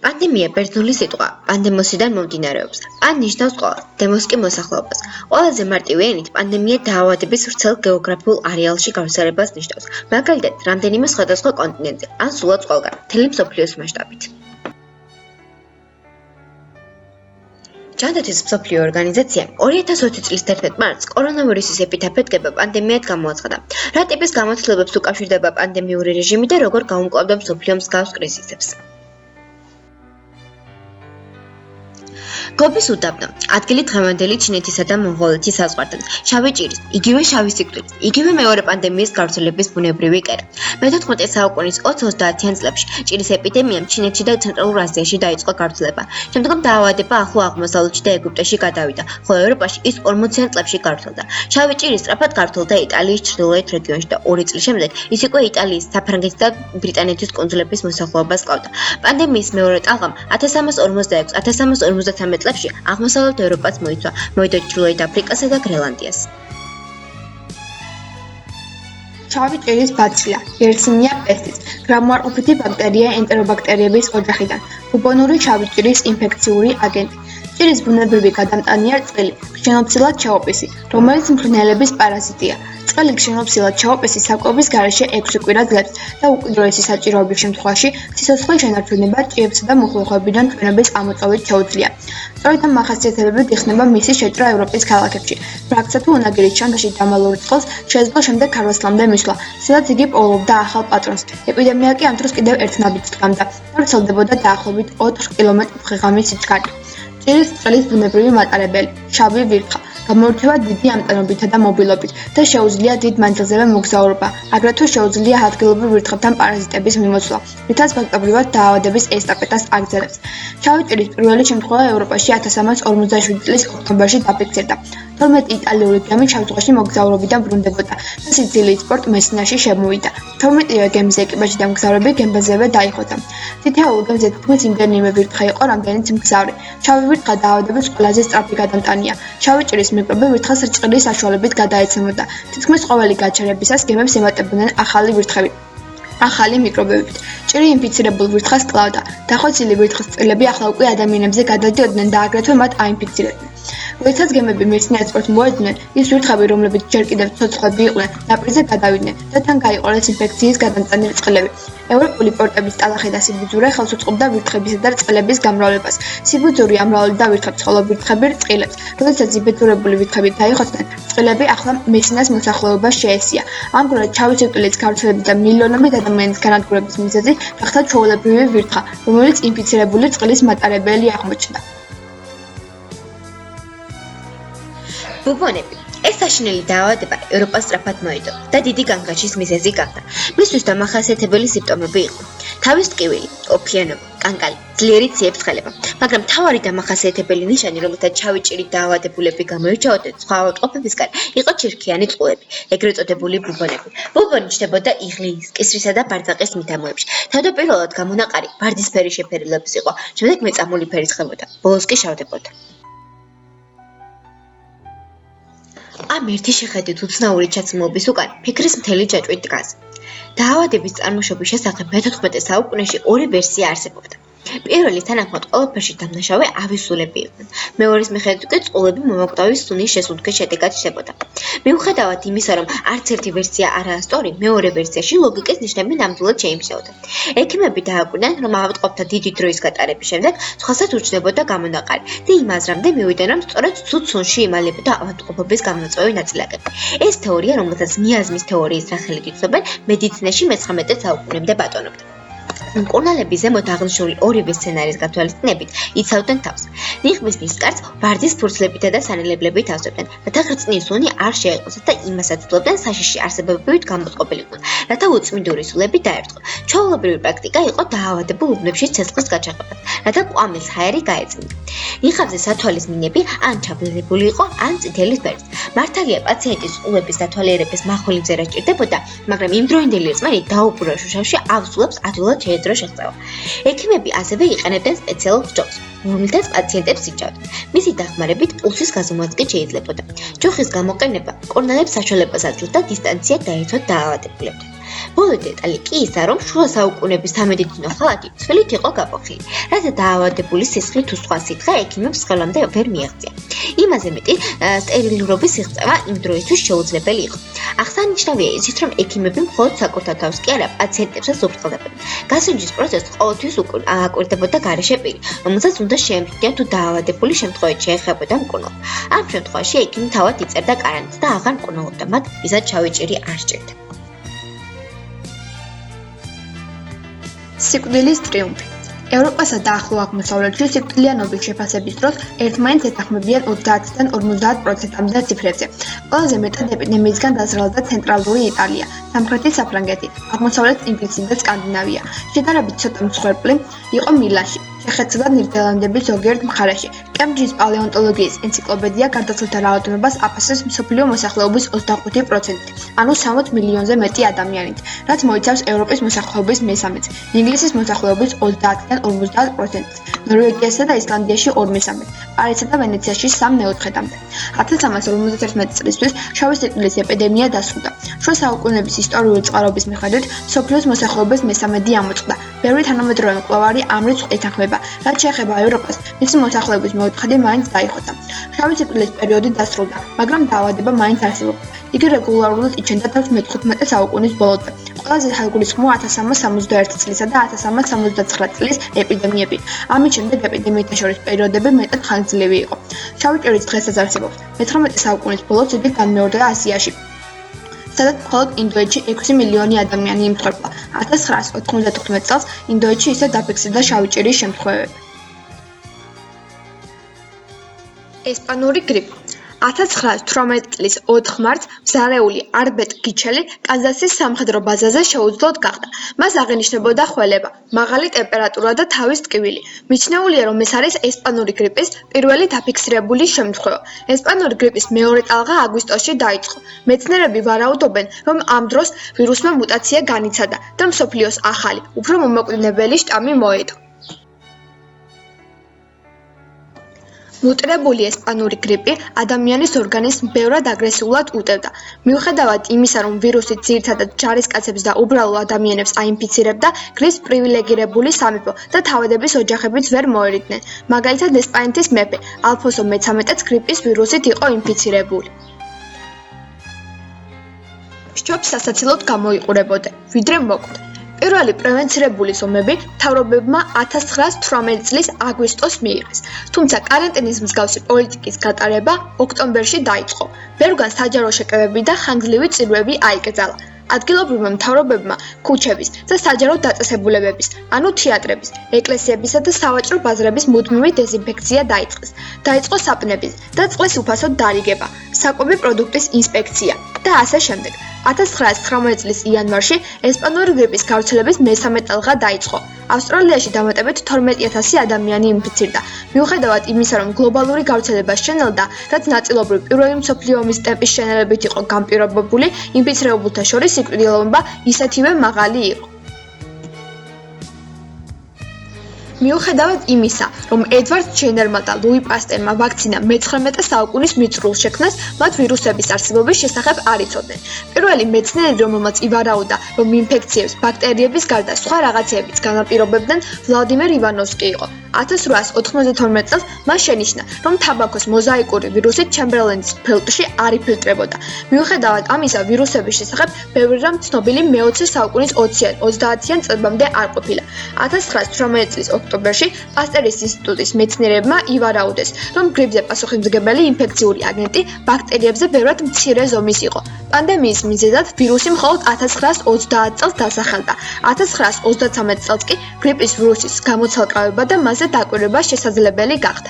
პანდემია ბერძნული სიტყვა პანდემოსიდან მომდინარეობს. პან ნიშნავს ყველა, დემოს კი მოსახლეობას. ყველაზე მარტივი ენით პანდემია დაავადების ვრცელ გეოგრაფიულ არეალში გავრცელებას ნიშნავს. მაგალითად, რამდენიმე სხვადასხვა კონტინენტზე, ან სულაც ყველგან, მთელი მსოფლიოს მასშტაბით. ჯანდაცვის მსოფლიო ორგანიზაციამ 2020 წლის 11 მარტს კორონავირუსის ეპიდემია პანდემიად გამოაცხადა. რა ტიპის გამოცდილებებს უკავშირდება პანდემიური რეჟიმი და როგორ გაუმკლავდა მსოფლიო მსგავს კრიზისებს. გობის უდაბნო, ადგილი დღევანდელი ჩინეთისა და მონღოლეთის საზღვართან, შავი ჭირის, იგივე შავი სიკვდილის, იგივე მეორე პანდემიის გავრცელების ბუნებრივი კერა. მე-14 საუკუნის 20-30-იან წლებში ჭირის ეპიდემიამ ჩინეთში და ცენტრალურ აზიაში დაიწყო გავრცელება. შემდგომ დაავადება ახლო აღმოსავლეთში და ეგვიპტეში გადავიდა, ხოლო ევროპაში ის 40-იან წლებში გავრცელდა. შავი ჭირი სწრაფად გავრცელდა იტალიის ჩრდილოეთ რეგიონში და 2 წლის შემდეგ ის უკვე იტალიის, საფრანგეთის და ბრიტანეთის კუნძულების მოსახლეობას ჰყავდა. პანდემიის მეორე ტალღამ 1346-1353 წლებში აღმოსავლეთ ევროპას მოიცვა, მოვიდა ჩრდილოეთ აფრიკასა და გრენლანდიას. შავი ჭირის ბაცილა, Yersinia pestis, გრამოარყოფითი ბაქტერია ენტერობაქტერიების ოჯახიდან, ბუბონური შავი ჭირის ინფექციური აგენტი. ჭირის ბუნებრივი გადამტანია წყალი, ქსენოფილად ჩაოპისი, რომელიც მღრღნელების პარაზიტია. წყალი ქსენოფილად ჩაოპისი საკვების გარეშე 6 კვირა ძლებს და უკიდურესი საჭიროების შემთხვევაში სიცოცხლის შენარჩუნება ჭიებსა და მუხლუხებიდან ტვინების ამოწევით შეუძლია. სწორედ ამ მახასიათებლებით იხსნება მისი შეჭრა ევროპის ქალაქებში. ბრაგსა თუ უნაგირის ჩანდაში დამალული წყალს შეეძლო შემდეგ ქარვასლამდე მისვლა, სადაც იგი პოულობდა ახალ პატრონს. ეპიდემია კი ამ დროს კიდევ ერთ ნაბიჯს დგამდა და ვრცელდებოდა დაახლოებით 4 კილომეტრ დღეღამის სიჩქარე. ჭირის წყლის ბუნებრივი მატარებელი, შავი ვირთხა, გამოირჩევა დიდი ამტანობითა და მობილობით და შეუძლია დიდ მანძილზევე მოგზაურობა. აგრეთვე შეუძლია ადგილობრივ ვირთხებთან პარაზიტების მიმოცვლა, რითაც ფაქტობრივად დაავადების ესტაფეტას აგრძელებს. შავი ჭირის პირველი შემთხვევა ევროპაში 1347 წლის ოქტომბერში დაფიქსირდა. 12 იტალიური გემი შავ ზღვაში მოგზაურობიდან ბრუნდებოდა და სიცილიის პორტ მესინაში შემოვიდა. 12-ვე გემის ეკიპაჟი და მგზავრები გემბაზევე დაიხოცა. თითოეულ გემზე თითქმის იმდენივე ვირთხა იყო, რამდენიც მგზავრი. შავი ვირთხა დაავადების ყველაზე სწრაფი გადამტანია. შავი ჭირის მიკრობი ვირთხას რწყილის საშუალებით გადაეცემოდა. თითქმის ყოველი გაჩერებისას გემებს ემატებოდნენ ახალი ვირთხები. ახალი მიკრობებით. ჭირი ინფიცირებულ ვირთხას კლავდა. დახვეწილი ვირთხის წყლები ახლა უკვე ადამიანებზე გადადიოდნენ და აგრეთვე მათ აინფიცირებდნენ. როდესაც გემები მეცნიერებებს მოეძებდნენ, ის ვირთხები, რომლებიც ჯერ კიდევ ცოცხლები იყვნენ, ნაპირზე გადავიდნენ და თან გაიყოლეს ინფექციის გადამტანი წყლები. ევროპული პორტების ტალახი და სიბუძურე ხელს უწყობდა ვირთხებისა და წყლების გამრავლებას. სიბუძური ამრავლებდა ვირთხებს, ხოლო ვირთხები რწყილებს. როდესაც იბეძურებული ვირთხები დაიხოცნენ, წყლები ახლა მესინას მოსახლეობას შეესია. ამგვარად, შავი სიკვდილის გავრცელების და მილიონობით ადამიანის განადგურების მიზეზი გახდა ჩვეულებრივი ვირთხა, რომელიც ინფიცირებული წყლის მატარებელი აღმოჩნდა. ბუბონები. ეს საშინელი დაავადება ევროპას სწრაფად მოედო და დიდი განგაშის მიზეზი გახდა. მისთვის დამახასიათებელი სიმპტომები იყო: თავის ტკივილი, ოფლიანობა, კანკალი, ძლიერი ციებ-ცხელება, მაგრამ მთავარი დამახასიათებელი ნიშანი, რომელთაც შავი ჭირი დაავადებულები გამოირჩეოდნენ სხვა ავადმყოფებისგან, იყო ჩირქიანი წყლები, ეგრეთ წოდებული ბუბონები. ბუბონი ჩნდებოდა იღლიის, კისრისა და ბარძაყის მიდამოებში. თავდაპირველად გამონაყარი ვარდისფერი შეფერილობის იყო, შემდეგ მეწამული ფერის ხდებოდა, ბოლოს კი შავდებოდა. ამ ერთი შეხედვით უცნაური ჩაცმულობის უკან ფიქრის მთელი ჯაჭვი დგას. დაავადების წარმოშობის შესახებ მე-14 საუკუნეში ორი ვერსია არსებობდა. პირველი თანახმად ყველაფერში დამნაშავე ავისულები იყვნენ. მეორის მიხედვით კი წყლები მომოკვდავის სუნის შესუნთქვის შედეგად ხდებოდა. მიუხედავად იმისა, რომ არც ერთი ვერსია არაა სწორი, მეორე ვერსიაში ლოგიკის ნიშნები ნამდვილად შეიმჩნეოდა. ექიმები დააკვირდნენ, რომ ავადმყოფთა დიდი დროის გატარების შემდეგ სხვასაც ურჩნდებოდა გამონაყარი და იმ აზრამდე მივიდნენ, რომ სწორედ ცუდ სუნში იმალებოდა ავადმყოფობის გამომწვევი ნაწილაკები. ეს თეორია, რომელსაც მიაზმის თეორიის სახელით იცნობენ, მედიცინაში მე-19 საუკუნემდე ბატონობდა. მკურნალები ზემოთ აღნიშნული ორივე სცენარის გათვალისწინებით იცავდნენ თავს. ნიღბის ნისკარტს ვარდის ფურცლებითა და სანელებლებით ავსებდნენ, რათა ხრწნის სუნი არ შეეყოსათ და იმასაც ცდილობდნენ საშიში არსებობებით გამოწყობილიყო, რათა უწმინდური სულები დაერწყო. ჩვეულებრივი პრაქტიკა იყო დაავადებულ უბნებში ცეცხლის გაჩაღება, რათა ყვამლის ჰაერი გაეწმინდა. ნიღაბზე სათვალის მინები ან ჩაბლილებული იყო, ან წითელი ფერის. მართალია პაციენტის სულების დათვალიერების მახვილი მზერა სჭირდებოდა, მაგრამ იმდროინდელი რწმენი დაუბრუნდა შუშავში ავსულებს ადვილად შეეძლო შეღწევა. ექიმები ასევე იყენებდნენ სპეციალურ ჯობს, რომლითაც პაციენტებს იჭავდნენ. მისი დახმარებით პულსის გაზომვაც კი შეიძლებოდა. ჯოხის გამოყენება მკურნალებს საშუალებას აძლევდა დისტანცია დაერთვათ დაავადებულებთან. ბოლო დეტალი კი ისა, რომ შუა საუკუნეების სამედიცინო ხალათი ცვილით იყო გაყოფილი, რათა დაავადებული სისხლი თუ სხვა სითხე ექიმებს ხელამდე ვერ მიაღწია. იმაზე მეტი, სტერილურობის სიღწევა იმ დროისთვის შეუძლებელი იყო. აღსანიშნავია ისიც, რომ ექიმები მხოლოდ საკუთარ თავს კი არა, პაციენტებსაც უბრწყდებოდნენ. გასინჯის პროცესს ყოველთვის აკვირდებოდა გარეშე პირი, რომელსაც უნდა შეემჩნია თუ დაავადებული შემთხვევით შეეხებოდა მკურნალობა. ამ შემთხვევაში ექიმი თავად იწერდა კარანტინს და აღარ მკურნალობდა მათ, ვისაც შავი ჭირი არ სჭირდა. სიკვდილის ტრიუმფი. ევროპასა და ახლო აღმოსავლეთში სიკვდილიანობის შეფასების დროს ერთმანეთს ეთანხმებიან 30-დან 50%-მდე ციფრებზე. ყველაზე მეტად ეპიდემიისგან დაზრალდა ცენტრალური იტალია, სამხრეთი საფრანგეთი, აღმოსავლეთ ინგლისი და სკანდინავია. შედარებით ცოტა მსხვერპლი იყო მილანში, ჩეხეთსა და ნიდერლანდების ზოგიერთ მხარეში. კემბრიჯის პალეონტოლოგიის ენციკლოპედია გარდაცვლილთა რაოდენობას აფასებს მსოფლიო მოსახლეობის 25%, ანუ 60 მილიონზე მეტი ადამიანით, რაც მოიცავს ევროპის მოსახლეობის მესამედს, ინგლისის მოსახლეობის 30-დან 50%, ნორვეგიასა და ისლანდიაში 2/3, პარიზსა და ვენეციაში 3/4-მდე. 1351 წლისთვის შავი სიკვდილის ეპიდემია დასრულდა. შუა საუკუნეების ისტორიული წყაროების მიხედვით, მსოფლიოს მოსახლეობის მესამედი ამოწყდა. ბევრი თანამედროვე მკვლევარი ამ რიცხვს ეთანხმება, რაც შეეხება ევროპას, მისი მოსახლეობის მეოთხედი მაინც დაიხოცა. შავი სიკვდილის პერიოდი დასრულდა, მაგრამ დაავადება მაინც არსებობდა. იგი რეგულარულად იჩენდა თავს მე-15 საუკუნის ბოლომდე. ყველაზე ხალგულისხმოა 1371 წლისა და 1379 წლის ეპიდემიები. ამის შემდეგ ეპიდემიათა შორის პერიოდები მეტად ხანგრძლივი იყო. შავი ჭირის დღესაც არსებობს. მე-19 საუკუნის ბოლოს იგი განმეორდა ასიაში, სადაც მხოლოდ ინდოეთში 6 მილიონი ადამიანი იმსხვერპლა. 1999 წელს ინდოეთში ისევ დაფიქსირდა შავი ჭირის შემთხვევები. ესპანური გრიპი. 1918 წლის 4 მარტს მზარეული არბეტ გიჩელი კანზასის სამხედრო ბაზაზე შეუძლოდ გახდა. მას აღენიშნებოდა ხველება, მაღალი ტემპერატურა და თავის ტკივილი. მიჩნეულია, რომ ეს არის ესპანური გრიპის პირველი დაფიქსირებული შემთხვევა. ესპანური გრიპის მეორე ტალღა აგვისტოში დაიწყო. მეცნიერები ვარაუდობენ, რომ ამ დროს ვირუსმა მუტაცია განიცადა და მსოფლიოს ახალი, უფრო მომაკვდინებელი შტამი მოედო. მუტრებული ესპანური გრიპი ადამიანის ორგანიზმს ბევრად აგრესიულად უტევდა. მიუხედავად იმისა, რომ ვირუსი ძირითადად ჯარისკაცებს და უბრალო ადამიანებს აინფიცირებდა, გრიპს პრივილეგირებული სამეფო და თავადების ოჯახებიც ვერ მოერიდნენ. მაგალითად, ესპანეთის მეფე ალფონსო მე-13-ც გრიპის ვირუსით იყო ინფიცირებული. შჩობს სასაცილოდ გამოიყურებოდა, ვიდრე მოკვდა. პირველი პრევენცირებული ზომები მთავრობებმა 1918 წლის აგვისტოს მიიღეს, თუმცა კარანტინის მსგავსი პოლიტიკის გატარება ოქტომბერში დაიწყო. ბევრგან საჯარო შეკრებები და ხანგრძლივი წირვები აიკრძალა. ადგილობრივმა მთავრობებმა ქუჩების და საჯარო დაწესებულებების, ანუ თეატრების, ეკლესიებისა და სავაჭრო ბაზრების მუდმივი დეზინფექცია დაიწყეს. დაიწყო საპნების და წყლის უფასოდ დარიგება, საკვები პროდუქტის ინსპექცია და ასე შემდეგ. 1919 წლის იანვარში ესპანური გრიპის გავრცელების მესამე ტალღა დაიწყო. ავსტრალიაში დამატებით 12,000 ადამიანი ინფიცირდა. მიუხედავად იმისა, რომ გლობალური გავრცელება შენელდა, რაც ნაწილობრივ პირველი მსოფლიო ომის ტემპის შენელებით იყო განპირობებული, ინფიცირებულთა შორის სიკვდილოვნება ისეთივე მაღალი იყო. მიუხედავად იმისა, რომ ედვარდ ჯენერმა და ლუი პასტერმა ვაქცინა მე-19 საუკუნის მიწურულს შექმნეს, მათ ვირუსების არსებობის შესახებ არ იცოდნენ. პირველი მეცნიერი, რომელმაც ივარაუდა, რომ ინფექციებს ბაქტერიების გარდა სხვა რაღაცეებიც განაპირობებდნენ, ვლადიმერ ივანოვსკი იყო. 1892 წელს მას შენიშნა, რომ თაბაქოს მოზაიკური ვირუსი ჩემბერლენის ფილტრში არ იფილტრებოდა. მიუხედავად ამისა, ვირუსების შესახებ ბევრი რამ ცნობილი მე-20 საუკუნის 20-30-იან წლებამდე არ ყოფილა. 1918 წლის ოქტომბერში პასტერის ინსტიტუტის მეცნიერებმა ივარაუდეს, რომ გრიპზე პასუხისმგებელი ინფექციური აგენტი ბაქტერიებზე ბევრად მცირე ზომის იყო. პანდემიის მიზეზად ვირუსი მხოლოდ 1930 წელს დასახელდა. 1933 წელს კი გრიპის ვირუსის გამოცალკავება და მასზე დაკვირვება შესაძლებელი გახდა.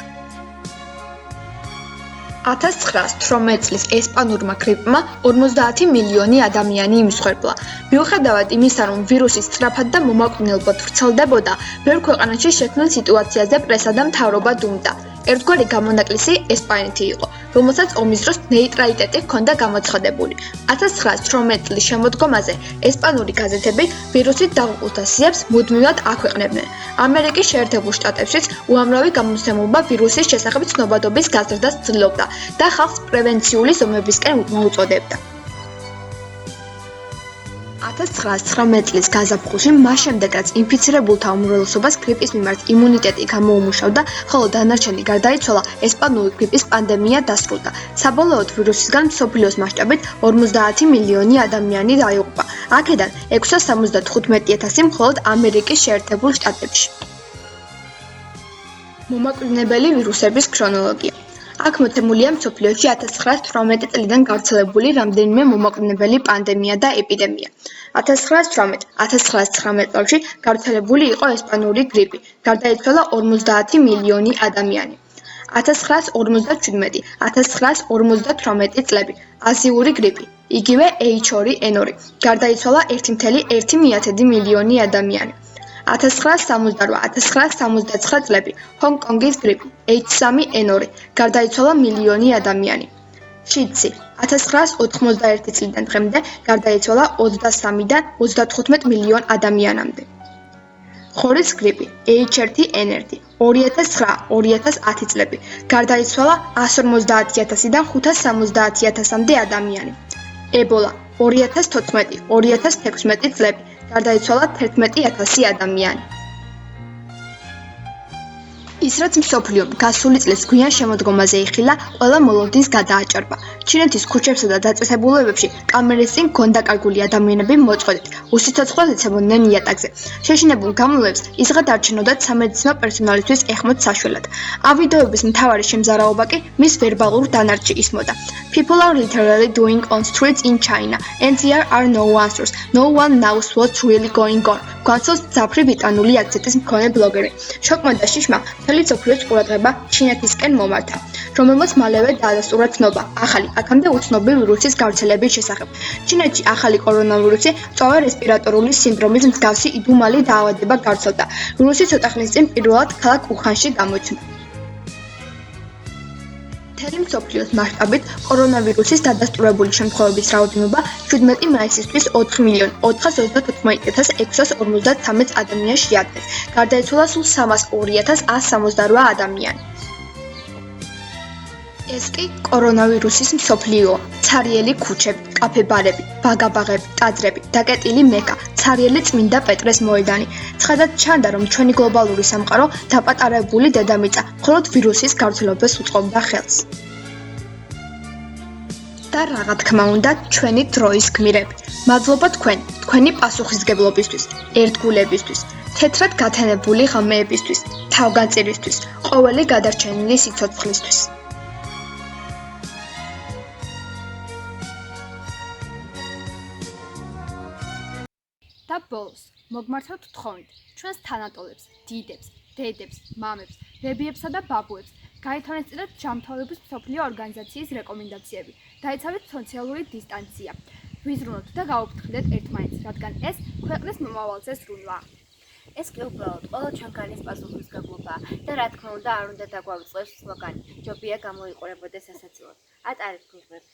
1918 წლის ესპანურმა გრიპმა 50 მილიონი ადამიანი იმსხვერპლა. მიუხედავად იმისა, რომ ვირუსი სწრაფად და მომაკვდინებლად ვრცელდებოდა, ბევრ ქვეყანაში შექმნილ სიტუაციაზე პრესა და მთავრობა დუმდა. ერთგვარი გამონაკლისი ესპანეთი იყო, რომელსაც ომის დროს ნეიტრალიტეტი ჰქონდა გამოცხადებული. 1918 წლის შემოდგომაზე ესპანური გაზეთები ვირუსით დაღუპულთა სიებს მუდმივად აქვეყნებდნენ. ამერიკის შეერთებულ შტატებშიც უამრავი გამოცემულობა ვირუსის შესახებ ცნობადობის გაზრდას ცდილობდა და ხალხს პრევენციული ზომებისკენ მოუწოდებდა. 1919 წლის გაზაფხულში მას შემდეგ რაც ინფიცირებულთა უმრავლესობას გრიპის მიმართ იმუნიტეტი გამოუმუშავდა, ხოლო დანარჩენი გარდაიცვალა, ესპანური გრიპის პანდემია დასრულდა. საბოლოოდ ვირუსისგან მსოფლიოს მასშტაბით 50 მილიონი ადამიანი დაიღუპა. აქედან 675,000 მხოლოდ ამერიკის შეერთებულ შტატებში. მომაკვდინებელი ვირუსების ქრონოლოგია. აქ მოცემულია მსოფლიოში 1918 წლიდან გავრცელებული რამდენიმე მომაკვდინებელი პანდემია და ეპიდემია. 1918-1919 წლებში გავრცელებული იყო ესპანური გრიპი, გარდაიცვალა 50 მილიონი ადამიანი. 1957-1958 წლები აზიური გრიპი, იგივე H2N2, გარდაიცვალა 1,1 მილიონი ადამიანი. 1968-1969 წლები ჰონგ-კონგის გრიპი H3N2, გარდაიცვალა მილიონი ადამიანი. შიდსი 1991 წლიდან დღემდე გარდაიცვალა 23-დან 35 მილიონ ადამიანამდე. ხორის გრიპი H1N1 2009-2010 წლები გარდაიცვალა 150,000-დან 570,000-მდე ადამიანი. ებოლა 2014-2016 წლები გარდაიცვალა 11,000 ადამიანი. ის რაც მსოფლიომ გასული წლის გვიან შემოდგომაზე იხილა, ყველა მოლოდინს გადააჭარბა. ჩინეთის ქუჩებსა და დაწესებულებებში კამერის წინ გონდაკარგული ადამიანები მოწყვეტით, უსიცოცხლოდ იცემოდნენ იატაკზე. შეშინებულ გამლულებს ისღად არჩენოდათ სამედიცინო პერსონალისთვის ეხმოთ საშველად. ამ ვიდეოების მთავარი შემზარავობა კი მის ვერბალურ დანარჩი ისმოდა. People are literally doing on streets in China and there are no answers. No one knows what's really going on. გვანცილს ძაფრი ბრიტანული აქცენტის მქონე ბლოგერი. შოკმა და შიშმა მთელი მსოფლიოს ყურადღება ჩინეთისკენ მომართა, რომელმაც მალევე დაადასტურა ცნობა ახალი, აქამდე უცნობი ვირუსის გავრცელების შესახებ. ჩინეთში ახალი კორონავირუსი მწვავე რესპირატორული სინდრომის მსგავსი იდუმალი დაავადება გავრცელდა. ვირუსი ცოტა ხნის წინ პირველად ქალაქ უხანში გამოჩნდა. მთელი მსოფლიოს მასშტაბით კორონავირუსის დადასტურებული შემთხვევების რაოდენობა 17 მაისისთვის 4,434,653 ადამიანს შეადგენს. გარდაიცვალა სულ 302,168 ადამიანი. ეს კი კორონავირუსის მსოფლიოა. ცარიელი ქუჩები, კაფე-ბარები, ბაგა-ბაღები, ტაძრები, დაკეტილი მეკა, ცარიელი წმინდა პეტრეს მოედანი. ცხადად ჩანდა, რომ ჩვენი გლობალური სამყარო დაპატარავებული დედამიწა მხოლოდ ვირუსის გავრცელებას უწყობდა ხელს. და რაღა თქმა უნდა, ჩვენი დროის გმირები. მადლობა თქვენი პასუხისგებლობისთვის, ერთგულებისთვის, თეთრად გათენებული ღამეებისთვის, თავგანწირისთვის, ყოველი გადარჩენილი სიცოცხლისთვის. და ბოლოს, მოგმართოთ თხოვნით ჩვენს თანატოლებს, დიდებს, დედებს, მამებს, ბებიებსა და ბაბუებს, გაითვალისწინოთ ჯანმრთელობის მსოფლიო ორგანიზაციის რეკომენდაციები, დაიცავით სოციალური დისტანცია, ვიზრუნოთ და გაუფრთხილდეთ ერთმანეთს, რადგან ეს ქვეყნის მომავალზე ზრუნვა. ეს კი უბრალოდ ყველა ჩვენგანის პასუხისმგებლობაა და რა თქმა უნდა არ უნდა დაგვავიწყდეს სლოგანი, ჯობია გამოიყურებოდეს ასაცილოდ. ატარებთ გულღრები.